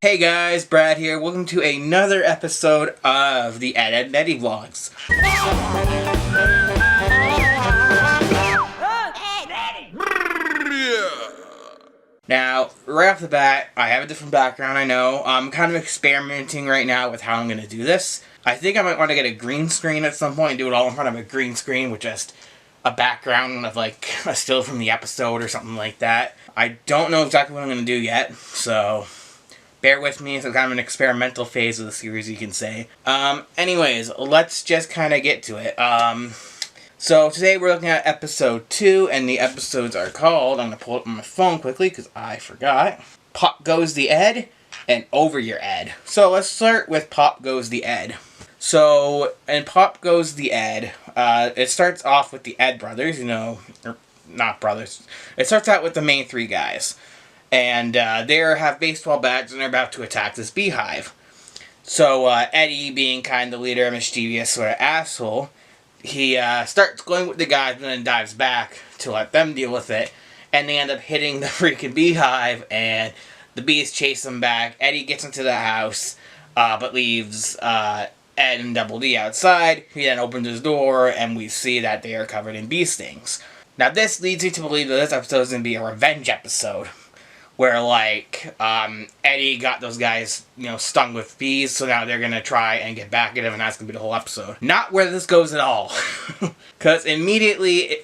Hey guys, Brad here. Welcome to another episode of the Ed, Edd and Eddy vlogs. Now, right off the bat, I have a different background, I know. I'm kind of experimenting right now with how I'm going to do this. I think I might want to get a green screen at some point and do it all in front of a green screen with just a background of like a still from the episode or something like that. I don't know exactly what I'm going to do yet, so bear with me. It's kind of an experimental phase of the series, you can say. Anyways, let's just kind of get to it. So today we're looking at episode 2, and the episodes are called, I'm going to pull it up on my phone quickly because I forgot, Pop Goes the Ed and Over Your Ed. So let's start with Pop Goes the Ed. So, in Pop Goes the Ed, it starts off with the Ed brothers, or not brothers. It starts out with the main three guys. And they have baseball bats and they're about to attack this beehive. So Eddy, being kind of the leader, a mischievous sort of asshole, he starts going with the guys and then dives back to let them deal with it. And they end up hitting the freaking beehive and the bees chase them back. Eddy gets into the house but leaves Ed and Double D outside. He then opens his door and we see that they are covered in bee stings. Now this leads me to believe that this episode is going to be a revenge episode. Where, like, Eddy got those guys, stung with bees, so now they're gonna try and get back at him, and that's gonna be the whole episode. Not where this goes at all. Because immediately,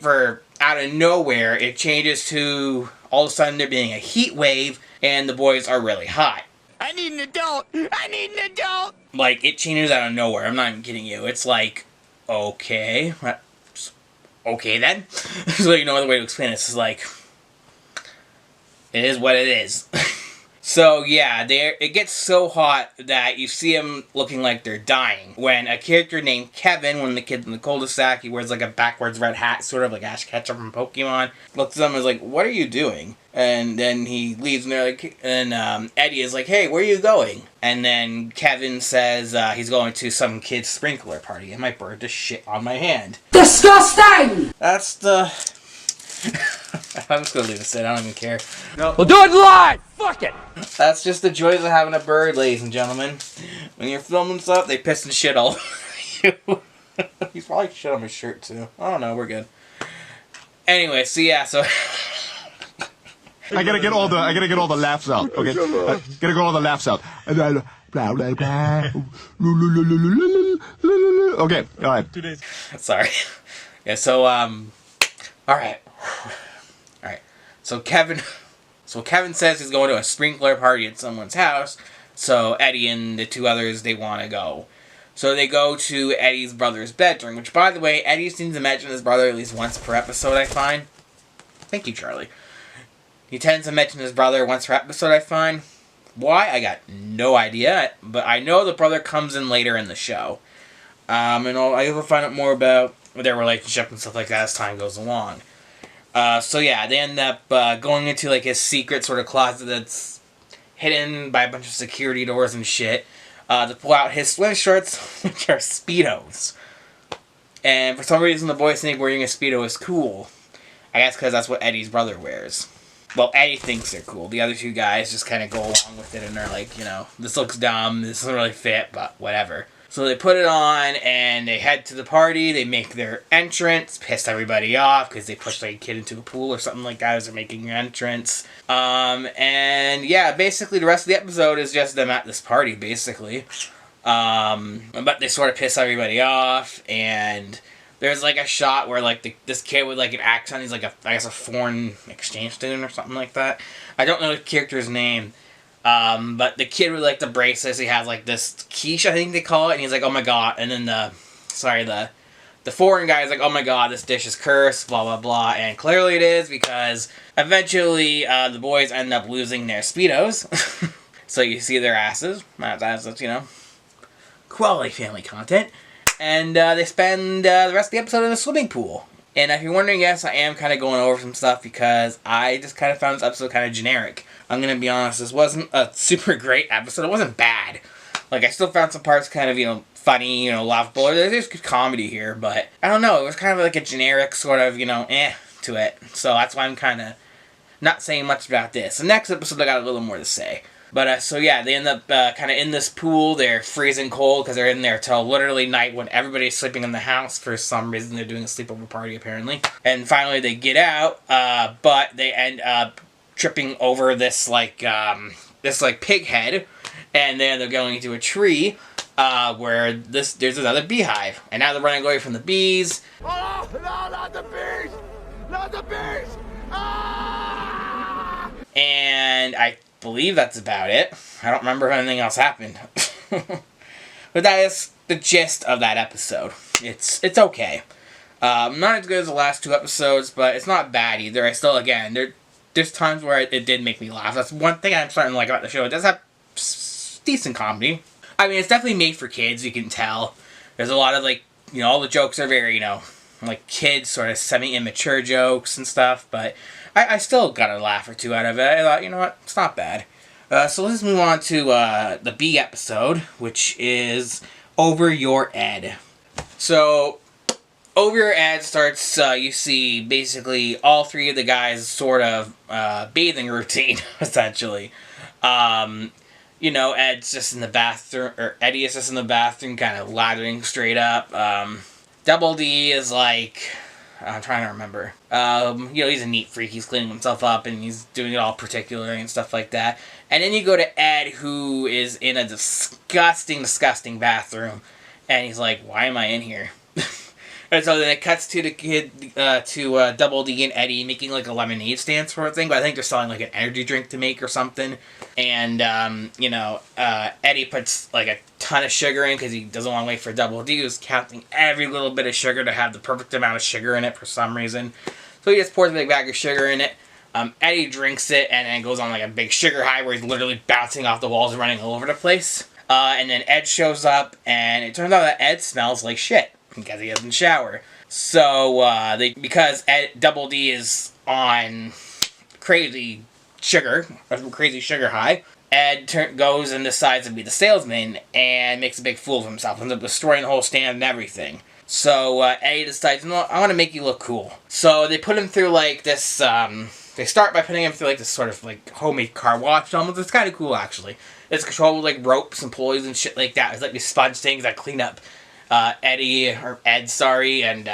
out of nowhere, it changes to, all of a sudden, there being a heat wave, and the boys are really hot. I need an adult! I need an adult! Like, it changes out of nowhere, I'm not even kidding you. It's like, okay. Okay, then? So, no other way to explain this is like, it is what it is. So, yeah, it gets so hot that you see them looking like they're dying. When a character named Kevin, one of the kids in the cul-de-sac, he wears like a backwards red hat, sort of like Ash Ketchum from Pokemon, looks at them and is like, what are you doing? And then he leaves and they're like, and Eddy is like, hey, where are you going? And then Kevin says he's going to some kid's sprinkler party. And my bird just shit on my hand. Disgusting! That's the... I'm just gonna leave it sit. I don't even care. No. We'll do it live! Fuck it! That's just the joys of having a bird, ladies and gentlemen. When you're filming stuff, they piss and shit all over you. He's probably shit on his shirt too. I don't know. We're good. Anyway, so yeah, so I gotta get all the laughs out. Okay, gotta get all the laughs out. Okay, all right. 2 days. Sorry. Yeah. So all right. Alright. So Kevin says he's going to a sprinkler party at someone's house. So Eddy and the two others, they want to go. So they go to Eddy's brother's bedroom. Which, by the way, Eddy seems to mention his brother at least once per episode, I find. Thank you, Charlie. He tends to mention his brother once per episode, I find. Why? I got no idea. But I know the brother comes in later in the show. And I will find out more about their relationship and stuff like that as time goes along. So yeah, they end up going into like his secret sort of closet that's hidden by a bunch of security doors and shit to pull out his swim shorts, which are Speedos. And for some reason the boys think wearing a Speedo is cool. I guess because that's what Eddy's brother wears. Well, Eddy thinks they're cool. The other two guys just kind of go along with it and they're like, this looks dumb, this doesn't really fit, but whatever. So they put it on, and they head to the party, they make their entrance, piss everybody off, because they pushed like a kid into a pool or something like that as they're making their entrance. And yeah, basically the rest of the episode is just them at this party, basically. But they sort of piss everybody off, and there's like a shot where like this kid with like an accent, he's like I guess a foreign exchange student or something like that. I don't know the character's name. But the kid with, like, the bracelets, he has, like, this quiche, I think they call it, and he's like, oh my god, and then the foreign guy is like, oh my god, this dish is cursed, blah, blah, blah, and clearly it is, because eventually, the boys end up losing their Speedos, so you see their asses, that's quality family content, and, they spend, the rest of the episode in a swimming pool. And if you're wondering, yes, I am kind of going over some stuff because I just kind of found this episode kind of generic. I'm going to be honest, this wasn't a super great episode. It wasn't bad. Like, I still found some parts kind of, funny, laughable. There's good comedy here, but I don't know. It was kind of like a generic sort of, to it. So that's why I'm kind of not saying much about this. The next episode, I got a little more to say. But so yeah, they end up kind of in this pool. They're freezing cold because they're in there till literally night when everybody's sleeping in the house. For some reason, they're doing a sleepover party apparently. And finally, they get out, but they end up tripping over this pig head, and then they're going into a tree where there's another beehive, and now they're running away from the bees. Oh, no, not the bees! Not the bees! Ah! And I believe that's about it. I don't remember if anything else happened. But that is the gist of that episode. It's okay. Not as good as the last 2 episodes, but it's not bad either. I still, again, there's times where it did make me laugh. That's one thing I'm starting to like about the show. It does have decent comedy. I mean, it's definitely made for kids, you can tell. There's a lot of, all the jokes are very, kids, sort of semi-immature jokes and stuff, but I still got a laugh or 2 out of it. I thought, you know what, it's not bad. So let's move on to the B episode, which is Over Your Ed. So, Over Your Ed starts, you see basically all 3 of the guys' sort of bathing routine, essentially. Ed's just in the bathroom, or Eddy is just in the bathroom, kind of lathering straight up. Double D is I'm trying to remember. He's a neat freak. He's cleaning himself up and he's doing it all particularly and stuff like that. And then you go to Ed, who is in a disgusting, disgusting bathroom. And he's like, why am I in here? And so then it cuts to the kid, to Double D and Eddy making a lemonade stand sort of thing. But I think they're selling an energy drink to make or something. And, Eddy puts a ton of sugar in because he doesn't want to wait for Double D, who's counting every little bit of sugar to have the perfect amount of sugar in it for some reason. So he just pours a big bag of sugar in it. Eddy drinks it and then goes on a big sugar high where he's literally bouncing off the walls and running all over the place. And then Ed shows up and it turns out that Ed smells like shit because he doesn't shower. So because Double D is on crazy sugar high, Ed goes and decides to be the salesman and makes a big fool of himself, ends up destroying the whole stand and everything. So Eddy decides, no, I want to make you look cool. So they put him through this. They start by putting him through this sort of homemade car wash. Almost, it's kind of cool actually. It's controlled with ropes and pulleys and shit like that. It's these sponge things that clean up Ed, and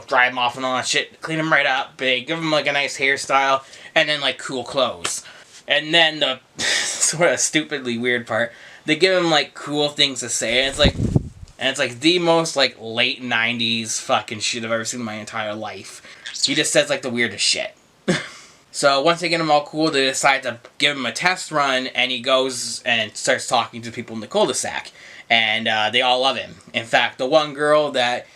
dry him off and all that shit. Clean him right up. They give him a nice hairstyle and then cool clothes. And then the sort of stupidly weird part, they give him cool things to say, and it's the most late 90s fucking shit I've ever seen in my entire life. He just says the weirdest shit. So once they get him all cool, they decide to give him a test run, and he goes and starts talking to people in the cul-de-sac. And they all love him. In fact, the one girl that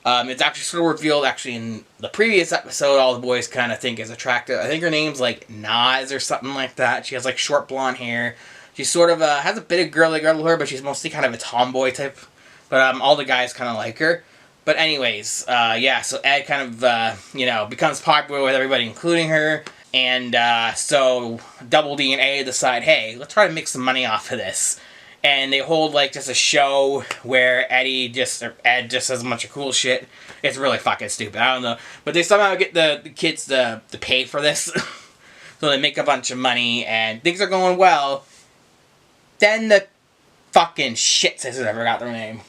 it's actually sort of revealed in the previous episode, all the boys kind of think is attractive. I think her name's Naz or something like that. She has short blonde hair. She sort of has a bit of girly hair, but she's mostly kind of a tomboy type. But all the guys kind of like her. But anyways, so Ed kind of, becomes popular with everybody, including her. And so Double D and A decide, hey, let's try to make some money off of this. And they hold just a show where Ed just says a bunch of cool shit. It's really fucking stupid. I don't know. But they somehow get the kids to pay for this. So they make a bunch of money and things are going well. Then the fucking shit sisters, I forgot their name.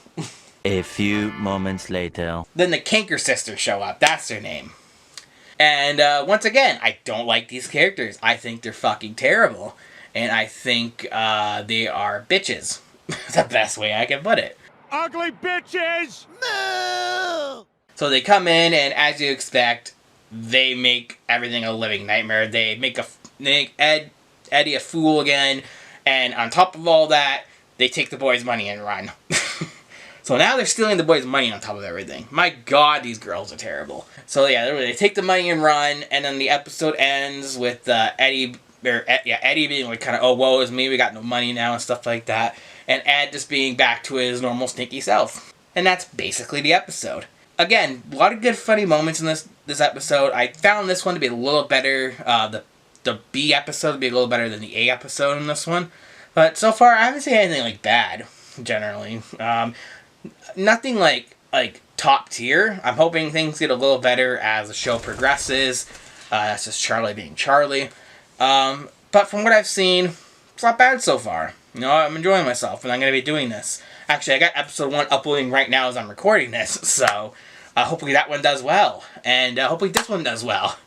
A few moments later. Then the Kinker sisters show up. That's their name. And once again, I don't like these characters. I think they're fucking terrible. And I think they are bitches. The best way I can put it. Ugly bitches! No! So they come in, and as you expect, they make everything a living nightmare. They make Eddy a fool again, and on top of all that, they take the boys' money and run. So now they're stealing the boys' money on top of everything. My God, these girls are terrible. So yeah, they take the money and run, and then the episode ends with Eddy being kind of, oh, woe is me, we got no money now and stuff like that. And Ed just being back to his normal sneaky self. And that's basically the episode. Again, a lot of good funny moments in this episode. I found this one to be a little better, the B episode to be a little better than the A episode in this one. But so far, I haven't seen anything bad, generally. Nothing top tier. I'm hoping things get a little better as the show progresses. That's just Charlie being Charlie. But from what I've seen, it's not bad so far. You know, I'm enjoying myself, and I'm going to be doing this. Actually, I got episode 1 uploading right now as I'm recording this, so hopefully that one does well, and hopefully this one does well.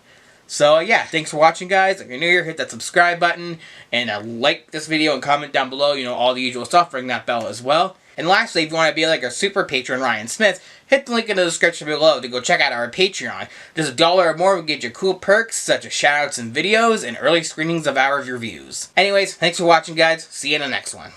So, yeah, thanks for watching, guys. If you're new here, hit that subscribe button, and like this video and comment down below, you know, all the usual stuff. Ring that bell as well. And lastly, if you want to be like our super patron, Ryan Smith, hit the link in the description below to go check out our Patreon. Just $1 or more will get you cool perks, such as shoutouts and videos, and early screenings of our reviews. Anyways, thanks for watching, guys. See you in the next one.